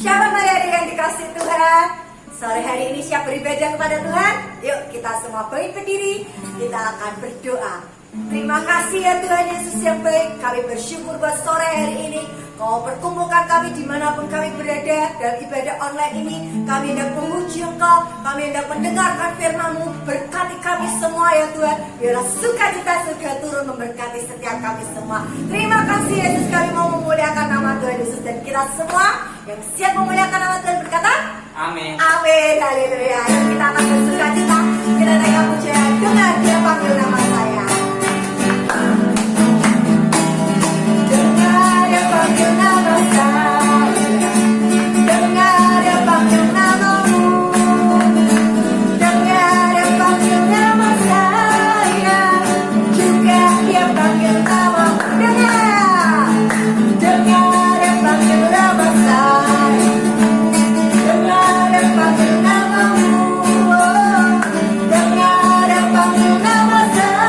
Shalom hari-hari yang dikasih Tuhan. Sore hari ini siap beribadah kepada Tuhan? Yuk kita semua baik berdiri. Kita akan berdoa. Terima kasih ya Tuhan Yesus yang baik. Kami bersyukur buat sore hari ini Kau perkumpulkan kami dimanapun kami berada. Dalam ibadah online ini kami hendak memuji Engkau, kami hendak mendengarkan firman-Mu. Berkati kami semua ya Tuhan. Biarlah sukacita surga turun memberkati setiap kami semua. Terima kasih Yesus, kami mau memuliakan nama Tuhan Yesus. Dan kita semua yang siap memuliakan nama Tuhan berkata Amin. Amin, haleluya. Yuk kita akan bersukacita. Kita naikkan pujian dengan Dia panggil nama saya. Dengar Dia panggil nama saya, dengar Dia panggil namamu, dengar Dia panggil nama saya, juga Dia panggil namamu. Dengar Dia panggil nama saya, dengar Dia panggil namamu, dengar Dia panggil nama saya.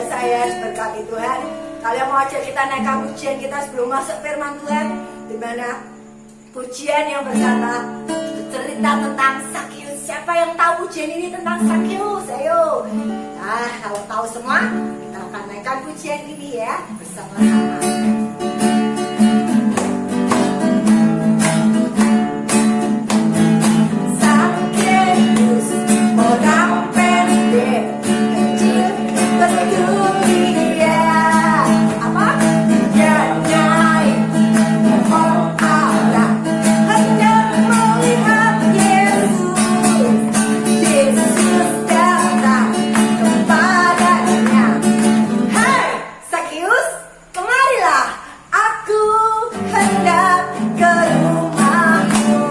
saya berkati Tuhan. Kalian mau ajak kita naikkan pujian kita sebelum masuk firman Tuhan, di mana pujian yang berkata cerita tentang Zakeus. Siapa yang tahu pujian ini tentang Zakeus? Ayo. Nah, kalau tahu semua, kita akan naikkan pujian ini ya bersama-sama. Zakeus, orang pendek, kecil, berduri dia. Apa? Dia naik pohon ara, hendak melihat Yesus. Yesus datang kepadanya. Hai, Zakeus, kemarilah, aku hendak ke rumahmu.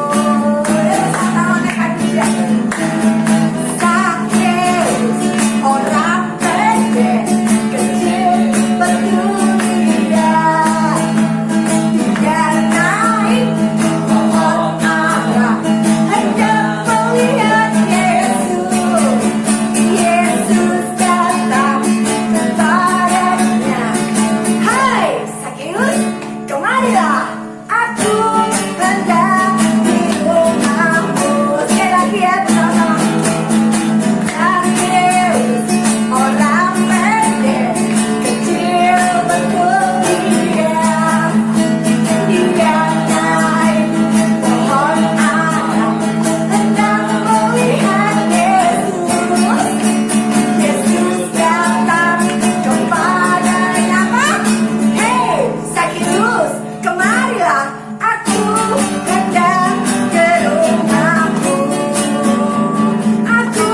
Sama-sama naikkan pujian. Zakeus, orang pendek, kecil, berduri dia. Dia naik pohon ara, hendak melihat Yesus. Yesus datang kepadanya. Hai, Zakeus, kemarilah, aku hendak di rumahmu. Sekali lagi ya, bersama-sama. Zakeus, orang pendek, kecil, berduri dia. Dia naik pohon ara, hendak melihat Yesus. Yesus datang kepadanya. Apa? Hei, Zakeus, kemarilah, aku hendak ke rumahmu. Aku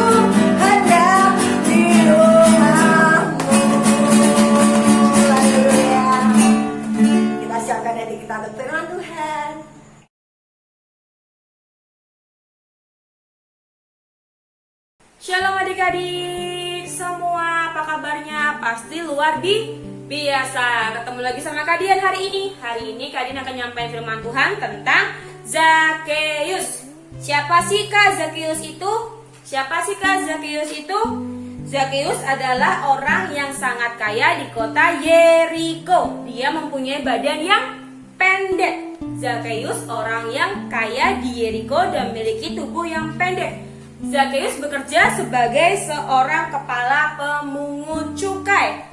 hendak di rumahmu. Haleluya. Kita siapkan hati kita untuk firman Tuhan. Shalom adik-adik semua, apa kabarnya? Pasti luar biasa. Ketemu lagi sama Kadian hari ini. Hari ini Kadian akan nyampaikan firman Tuhan tentang Zakeus. Siapa sih Kak Zakeus itu? Siapa sih Kak Zakeus itu? Zakeus adalah orang yang sangat kaya di kota Yeriko. Dia mempunyai badan yang pendek. Zakeus orang yang kaya di Yeriko dan memiliki tubuh yang pendek. Zakeus bekerja sebagai seorang kepala pemungut cukai,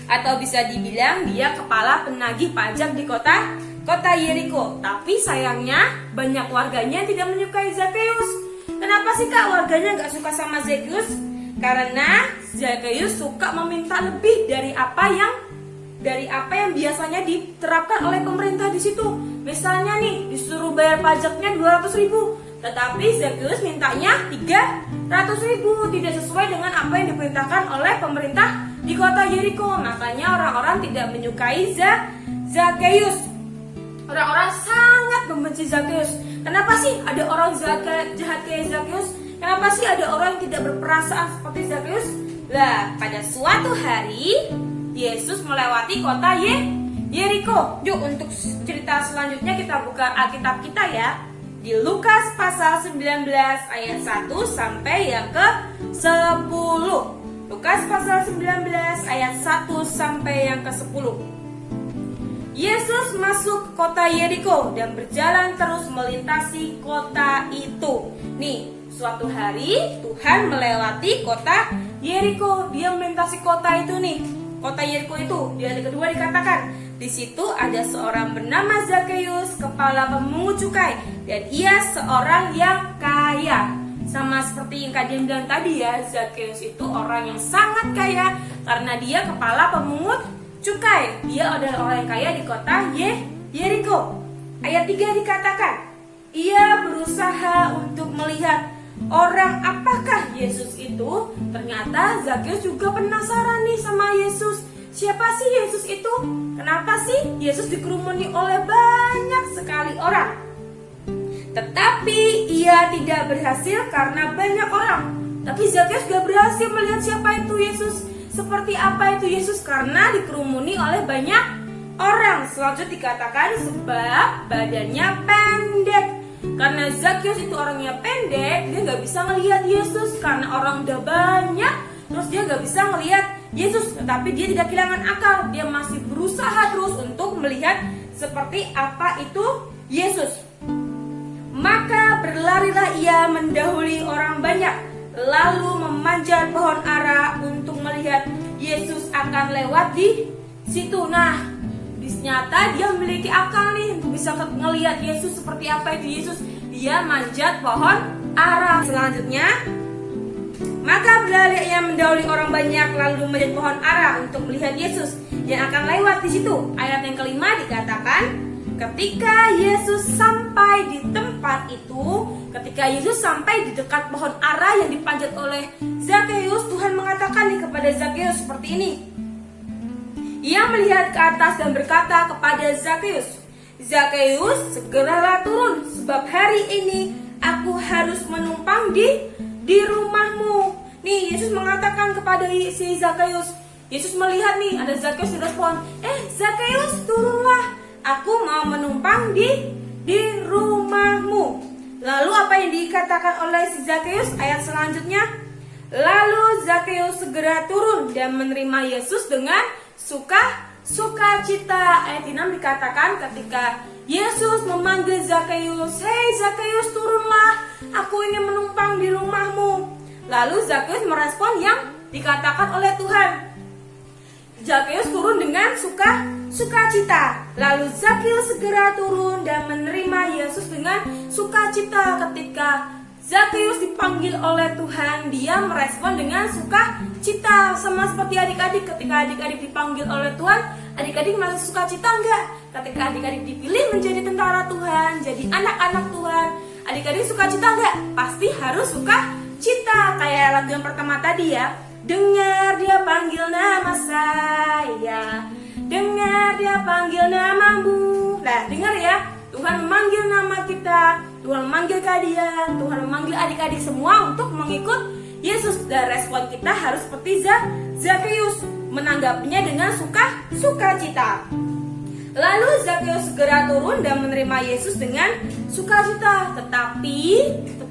atau bisa dibilang dia kepala penagih pajak di kota Yeriko. Tapi sayangnya banyak warganya tidak menyukai Zakeus. Kenapa sih Kak warganya gak suka sama Zakeus? Karena Zakeus suka meminta lebih dari apa yang biasanya diterapkan oleh pemerintah di situ. Misalnya nih disuruh bayar pajaknya 200.000, tetapi Zakeus mintanya 300.000, tidak sesuai dengan apa yang diperintahkan oleh pemerintah di kota Yeriko. Makanya orang-orang tidak menyukai Zakeus. Orang-orang sangat membenci Zakeus. Kenapa sih ada orang jahat kayak Zakeus? Kenapa sih ada orang yang tidak berperasaan seperti Zakeus? Lah, pada suatu hari Yesus melewati kota Yeriko. Yuk, untuk cerita selanjutnya kita buka Alkitab kita ya. Di Lukas pasal 19 ayat 1 sampai yang ke-10. Lukas pasal 19 ayat 1 sampai yang ke-10. Yesus masuk kota Yeriko dan berjalan terus melintasi kota itu. Nih, suatu hari Tuhan melewati kota Yeriko. Dia melintasi kota itu nih. Kota Yeriko itu, di ayat kedua dikatakan, di situ ada seorang bernama Zakeus, kepala pemungut cukai, dan ia seorang yang kaya. Sama seperti yang Kadian bilang tadi ya, Zakeus itu orang yang sangat kaya karena dia kepala pemungut cukai. Dia adalah orang yang kaya di kota Yeriko. Ayat 3 dikatakan, ia berusaha untuk melihat orang apakah Yesus itu. Ternyata Zakeus juga penasaran nih sama Yesus. Siapa sih Yesus itu? Kenapa sih Yesus dikerumuni oleh banyak sekali orang? Tetapi ia tidak berhasil karena banyak orang. Tapi Zakeus gak berhasil melihat siapa itu Yesus. Seperti apa itu Yesus karena dikerumuni oleh banyak orang. Selanjutnya dikatakan sebab badannya pendek. Karena Zakeus itu orangnya pendek, dia gak bisa melihat Yesus karena orang udah banyak. Terus dia gak bisa melihat Yesus, tetapi dia tidak kehilangan akal. Dia masih berusaha terus untuk melihat seperti apa itu Yesus. Maka berlarilah ia mendahului orang banyak, lalu memanjat pohon ara untuk melihat Yesus akan lewat di situ. Nah, ternyata dia memiliki akal nih untuk bisa ngelihat Yesus seperti apa itu Yesus. Dia manjat pohon ara. Selanjutnya, maka berlari ia mendahului orang banyak, lalu memanjat pohon ara untuk melihat Yesus yang akan lewat di situ. Ayat yang kelima dikatakan, ketika Yesus sampai di tempat itu, ketika Yesus sampai di dekat pohon ara yang dipanjat oleh Zakheus, Tuhan mengatakan nih kepada Zakheus seperti ini. Ia melihat ke atas dan berkata kepada Zakheus, Zakheus, segeralah turun, sebab hari ini aku harus menumpang di rumahmu. Nih, Yesus mengatakan kepada si Zakheus. Yesus melihat nih, ada Zakheus di atas pohon. Zakheus, turunlah, aku mau menumpang di rumahmu. Lalu apa yang dikatakan oleh si Zakheus? Ayat selanjutnya, lalu Zakheus segera turun dan menerima Yesus dengan sukacita. Ayat 6 dikatakan ketika Yesus memanggil Zakheus, hei Zakheus, turunlah, aku ingin menumpang di rumahmu. Lalu Zakheus merespon yang dikatakan oleh Tuhan. Zakheus turun dengan sukacita. Lalu Zakheus segera turun dan menerima Yesus dengan sukacita. Ketika Zakheus dipanggil oleh Tuhan, dia merespon dengan sukacita. Sama seperti adik-adik, ketika adik-adik dipanggil oleh Tuhan, adik-adik masih sukacita enggak? Ketika adik-adik dipilih menjadi tentara Tuhan, jadi anak-anak Tuhan, adik-adik sukacita enggak? Pasti harus sukacita. Kayak lagu yang pertama tadi ya, dengar dia panggil nama saya, dengar dia panggil namamu. Nah, dengar ya, Tuhan memanggil nama kita, Tuhan memanggil kalian, Tuhan memanggil adik-adik semua untuk mengikut Yesus. Dan respon kita harus seperti Zakheus, menanggapinya dengan sukacita. Lalu Zakheus segera turun dan menerima Yesus dengan sukacita. Tetapi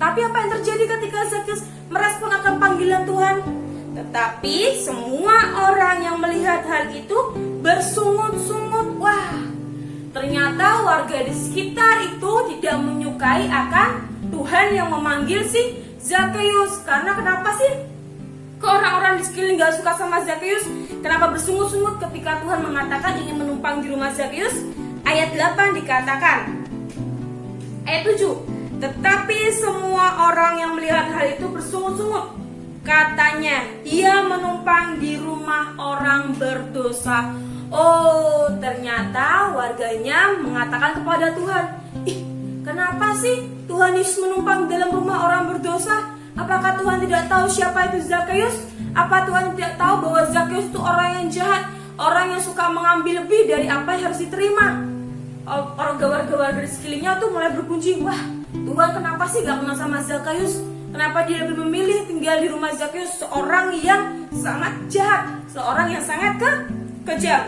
apa yang terjadi ketika Zakheus merespon akan panggilan Tuhan? Tetapi semua orang yang melihat hal itu bersungut-sungut. Wah, ternyata warga di sekitar itu tidak menyukai akan Tuhan yang memanggil si Zakheus. Karena kenapa sih? Kok orang-orang di sekeliling gak suka sama Zakheus? Kenapa bersungut-sungut ketika Tuhan mengatakan ingin menumpang di rumah Zakheus? Ayat 8 dikatakan, ayat 7, tetapi semua orang yang melihat hal itu bersungut-sungut. Katanya, ia menumpang di rumah orang berdosa. Oh, ternyata warganya mengatakan kepada Tuhan, kenapa sih Tuhan Yesus menumpang dalam rumah orang berdosa? Apakah Tuhan tidak tahu siapa itu Zakheus? Apa Tuhan tidak tahu bahwa Zakheus itu orang yang jahat, orang yang suka mengambil lebih dari apa yang harus diterima? Orang warga-warga di sekelilingnya tuh mulai berkunjing, wah, Tuhan kenapa sih gak kenal sama Zakheus? Kenapa dia lebih memilih tinggal di rumah Zakheus, seorang yang sangat jahat, seorang yang sangat kejam?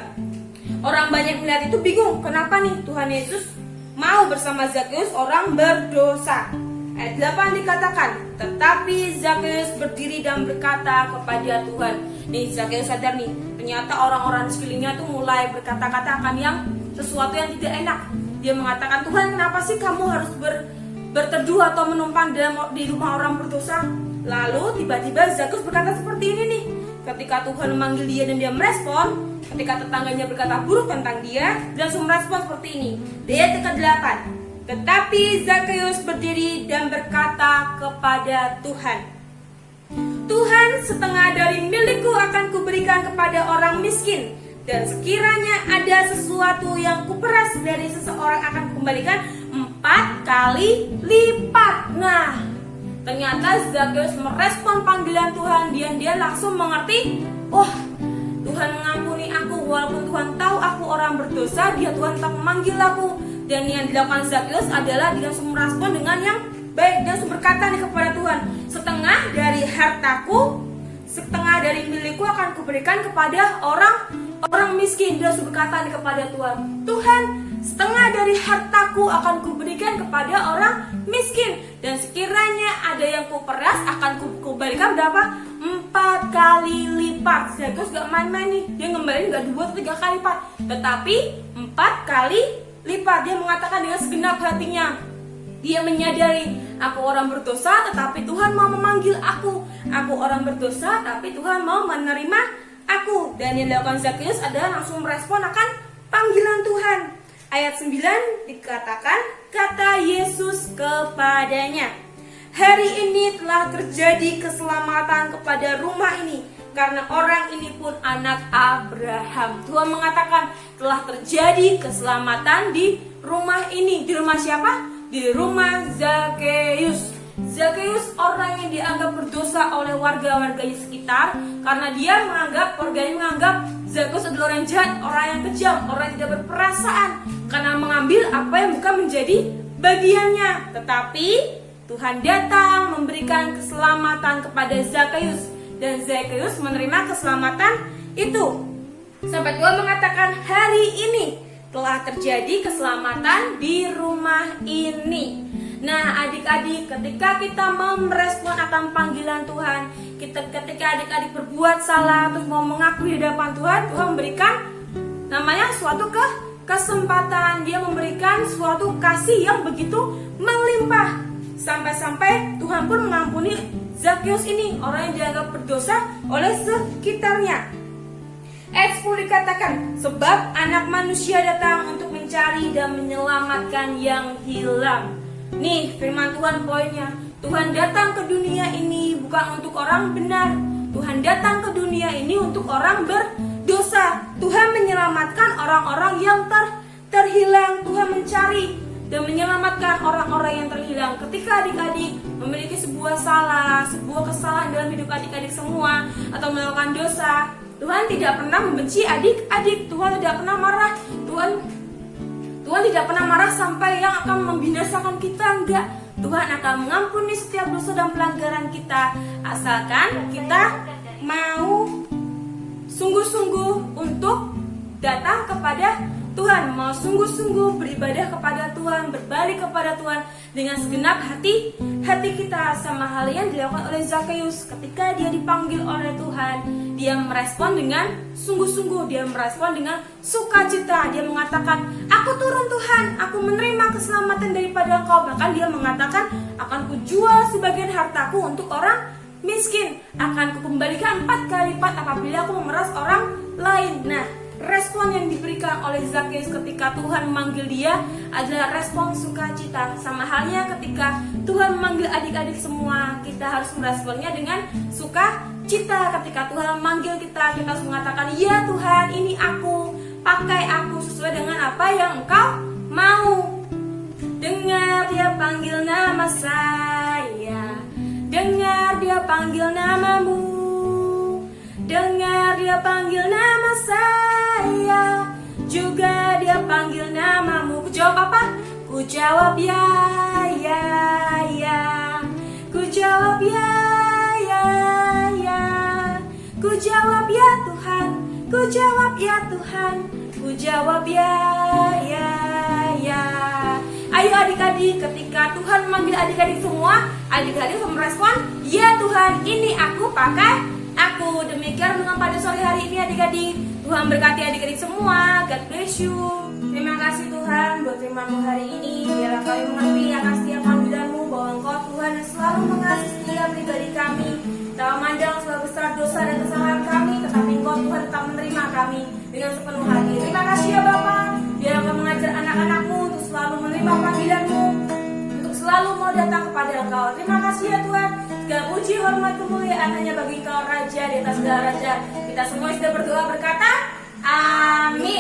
Orang banyak melihat itu bingung, kenapa nih Tuhan Yesus mau bersama Zakheus, orang berdosa? Ayat 8 dikatakan, tetapi Zakheus berdiri dan berkata kepada Tuhan. Nih Zakheus sadar nih, ternyata orang-orang di sekelilingnya tuh mulai berkata-kata akan yang sesuatu yang tidak enak. Dia mengatakan, Tuhan kenapa sih kamu harus berteduh atau menumpang di rumah orang berdosa? Lalu tiba-tiba Zakheus berkata seperti ini nih. Ketika Tuhan memanggil dia dan dia merespon, ketika tetangganya berkata buruk tentang dia, dia langsung merespon seperti ini. Di ayat ke-8, tetapi Zakheus berdiri dan berkata kepada Tuhan, Tuhan, setengah dari milikku akan kuberikan kepada orang miskin, dan sekiranya ada sesuatu yang kuperas dari seseorang akan kukembalikan 4 kali lipat. Nah, ternyata Zakheus merespon panggilan Tuhan, dan dia langsung mengerti, oh, Tuhan mengampuni aku, walaupun Tuhan tahu aku orang berdosa, Tuhan tetap memanggil aku. Dan yang dilakukan Zakheus adalah dia langsung merespon dengan yang baik. Dia langsung berkata nih kepada Tuhan, setengah dari hartaku, setengah dari milikku akan kuberikan kepada orang miskin. Dia langsung berkata nih kepada Tuhan, Tuhan, setengah dari hartaku akan kuberikan kepada orang miskin, dan sekiranya ada yang kuperas akan kuberikan berapa? 4 kali lipat. Zakheus gak main-main nih, dia ngembaliin gak 2 atau 3 kali lipat, tetapi 4 kali lipat. Dia mengatakan dengan segenap hatinya, dia menyadari, aku orang berdosa tetapi Tuhan mau memanggil aku. Aku orang berdosa tapi Tuhan mau menerima aku. Dan yang dilakukan Zakheus adalah langsung merespon akan panggilan Tuhan. Ayat 9 dikatakan, kata Yesus kepadanya, hari ini telah terjadi keselamatan kepada rumah ini, karena orang ini pun anak Abraham. Tuhan mengatakan telah terjadi keselamatan di rumah ini. Di rumah siapa? Di rumah Zakheus. Zakheus orang yang dianggap berdosa oleh warga-warganya sekitar, karena dia warganya menganggap Zakheus adalah orang yang jahat, orang yang kejam, orang yang tidak berperasaan, karena mengambil apa yang bukan menjadi bagiannya. Tetapi Tuhan datang memberikan keselamatan kepada Zakheus, dan Zakheus menerima keselamatan itu. Sampai Tuhan mengatakan, hari ini telah terjadi keselamatan di rumah ini. Nah, adik-adik, ketika kita mau merespon akan panggilan Tuhan, ketika adik-adik berbuat salah terus mau mengakui di hadapan Tuhan, Tuhan memberikan namanya suatu kesempatan. Dia memberikan suatu kasih yang begitu melimpah. Sampai-sampai Tuhan pun mengampuni Zakheus ini, orang yang dianggap berdosa oleh sekitarnya. Ayat 10 dikatakan, sebab anak manusia datang untuk mencari dan menyelamatkan yang hilang. Nih firman Tuhan poinnya, Tuhan datang ke dunia ini bukan untuk orang benar. Tuhan datang ke dunia ini untuk orang berdosa. Tuhan menyelamatkan orang-orang yang terhilang. Tuhan mencari dan menyelamatkan orang-orang yang terhilang. Ketika adik-adik memiliki sebuah kesalahan dalam hidup adik-adik semua, atau melakukan dosa, Tuhan tidak pernah membenci adik-adik. Tuhan tidak pernah marah. Tuhan tidak pernah marah sampai yang akan membinasakan kita, enggak. Tuhan akan mengampuni setiap dosa dan pelanggaran kita, asalkan kita mau sungguh-sungguh untuk datang kepada Tuhan, mau sungguh-sungguh beribadah kepada Tuhan, berbalik kepada Tuhan dengan segenap hati kita. Sama hal yang dilakukan oleh Zakheus ketika dia dipanggil oleh Tuhan. Dia merespon dengan sungguh-sungguh, dia merespon dengan sukacita. Dia mengatakan, aku turun Tuhan, aku menerima keselamatan daripada Engkau. Bahkan dia mengatakan, akan kujual sebagian hartaku untuk orang miskin, akan kukembalikan 4 kali lipat apabila aku memeras orang lain. Nah, respon yang diberikan oleh Zakheus ketika Tuhan memanggil dia adalah respon sukacita. Sama halnya ketika Tuhan memanggil adik-adik semua, kita harus meresponnya dengan sukacita. Ketika Tuhan memanggil kita, kita harus mengatakan, ya Tuhan, ini aku, pakai aku sesuai dengan apa yang Engkau mau. Dengar dia panggil nama saya, dengar dia panggil namamu, dengar dia panggil nama saya, juga dia panggil namamu. Ku jawab apa? Ku jawab ya, ya, ya. Ku jawab ya, ya, ya. Ku jawab ya Tuhan, ku jawab ya Tuhan, ku jawab ya, ya, ya. Ayo adik-adik, ketika Tuhan memanggil adik-adik semua, adik-adik merespon, ya Tuhan, ini aku, pakai aku. Demikian dengan pada sore hari ini adik-adik. Tuhan berkati adik-adik semua. God bless you. Terima kasih Tuhan buat firman-Mu hari ini. Biarlah kami mengerti akan setiap panggilan-Mu, bahwa Engkau Tuhan yang selalu mengasihi setiap pribadi kami. Tak memandang seberapa besar dosa dan kesalahan kami, tetapi Engkau Tuhan tetap menerima kami dengan sepenuh hati. Terima kasih ya Bapa. Biarlah Engkau mengajar anak-anak-Mu untuk selalu menerima panggilan-Mu, untuk selalu mau datang kepada Engkau. Terima kasih ya Tuhan. Segala puji, hormat, kemuliaan hanya bagi Engkau Raja di atas segala raja. Kita semua sudah berdoa berkata, amin.